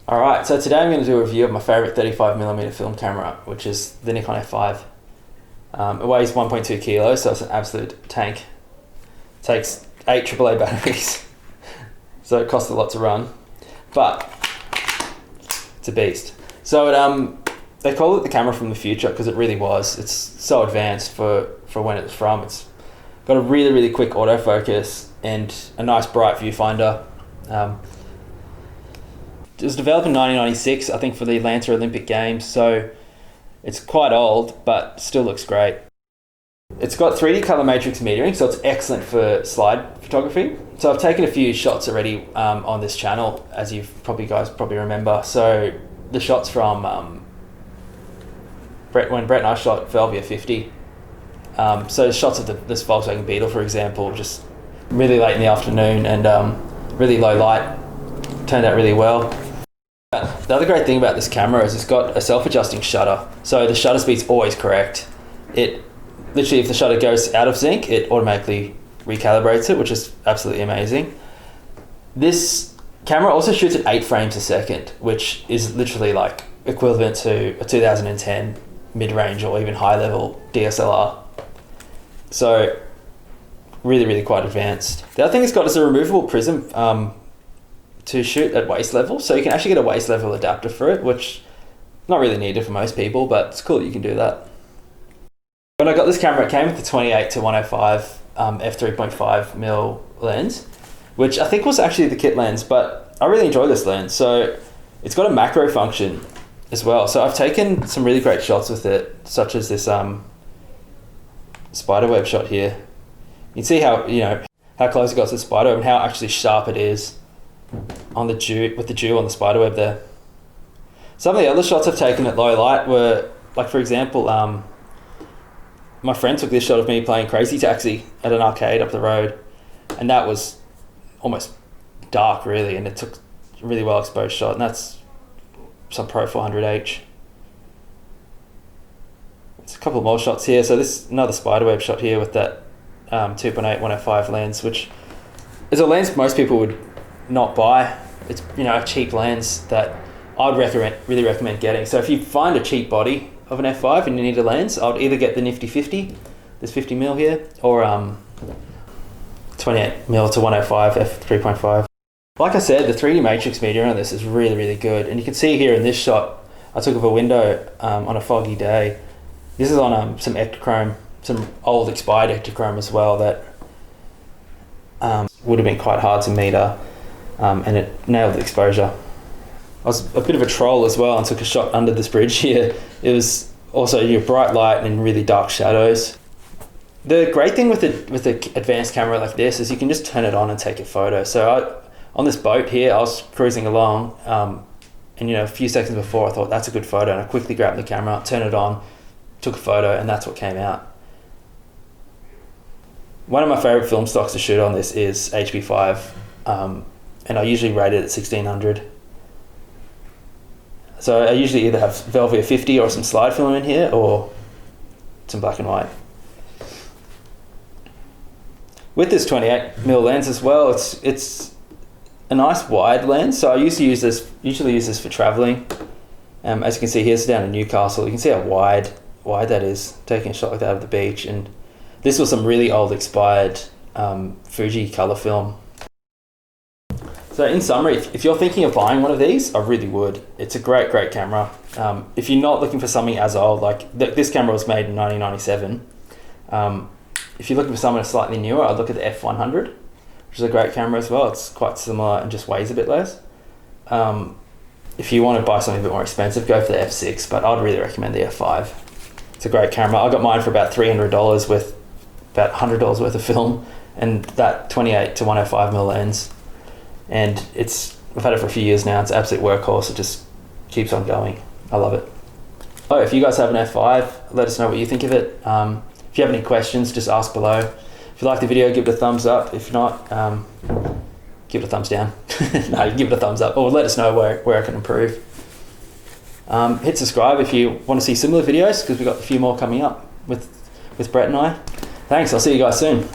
Alright, so today I'm going to do a review of my favourite 35mm film camera, which is the Nikon F5. It weighs 1.2 kilos, so it's an absolute tank. It takes 8 AAA batteries, so it costs a lot to run, but it's a beast. So they call it the camera from the future because it really was. It's so advanced for when it's from. It's got a really quick autofocus and a nice bright viewfinder. It was developed in 1996, I think, for the Atlanta Olympic Games, so it's quite old, but still looks great. It's got 3D color matrix metering, so it's excellent for slide photography. So I've taken a few shots already on this channel, as you guys probably remember. So the shots from when Brett and I shot Velvia 50. So shots of this Volkswagen Beetle, for example, just really late in the afternoon and really low light, turned out really well. The other great thing about this camera is it's got a self-adjusting shutter, so the shutter speed's always correct. It literally, if the shutter goes out of sync, it automatically recalibrates it, which is absolutely amazing. This camera also shoots at 8 frames a second, which is literally like equivalent to a 2010 mid-range or even high-level DSLR. So really quite advanced. The other thing it's got is a removable prism to shoot at waist level, so you can actually get a waist level adapter for it, which not really needed for most people, but it's cool that you can do that. When I got this camera, it came with the 28 to 105 f3.5mm lens, which I think was actually the kit lens, but I really enjoy this lens. So it's got a macro function as well, so I've taken some really great shots with it, such as this spiderweb shot here. You can see how close it got to the spiderweb and how actually sharp it is on the dew, with the dew on the spiderweb there. Some of the other shots I've taken at low light were, like, for example, my friend took this shot of me playing Crazy Taxi at an arcade up the road, and that was almost dark really, and it took a really well exposed shot, and that's some Pro 400H. There's a couple more shots here. So this another spiderweb shot here with that 2.8 105 lens, which is a lens most people would not buy. It's a cheap lens that I'd really recommend getting. So if you find a cheap body of an F5 and you need a lens, I'd either get the nifty 50, this 50mm here, or 28mm to 105 f3.5. Like I said, the 3D matrix media on this is really good, and you can see here in this shot I took of a window on a foggy day. This is on some Ektachrome, some old expired Ektachrome as well, that would have been quite hard to meter. And it nailed the exposure. I was a bit of a troll as well and took a shot under this bridge here. It was also bright light and really dark shadows. The great thing with the advanced camera like this is you can just turn it on and take a photo. So on this boat here, I was cruising along and a few seconds before I thought that's a good photo, and I quickly grabbed the camera, turned it on, took a photo, and that's what came out. One of my favorite film stocks to shoot on this is HP5. And I usually rate it at 1600. So I usually either have Velvia 50 or some slide film in here, or some black and white. With this 28mm lens as well, it's a nice wide lens. So I usually use this for traveling. As you can see here, it's down in Newcastle. You can see how wide that is, taking a shot like that of the beach. And this was some really old expired Fuji color film. So in summary, if you're thinking of buying one of these, I really would. It's a great camera. If you're not looking for something as old, like this camera was made in 1997. If you're looking for something slightly newer, I'd look at the F100, which is a great camera as well. It's quite similar and just weighs a bit less. If you want to buy something a bit more expensive, go for the F6, but I'd really recommend the F5. It's a great camera. I got mine for about $300 with about $100 worth of film and that 28 to 105mm lens. And I've had it for a few years now. It's an absolute workhorse. It just keeps on going. I love it. Oh, if you guys have an F5, let us know what you think of it. If you have any questions, just ask below. If you like the video, give it a thumbs up. If not, give it a thumbs down. No, give it a thumbs up, or let us know where I can improve. Hit subscribe if you want to see similar videos, because we've got a few more coming up with Brett and I. Thanks, I'll see you guys soon.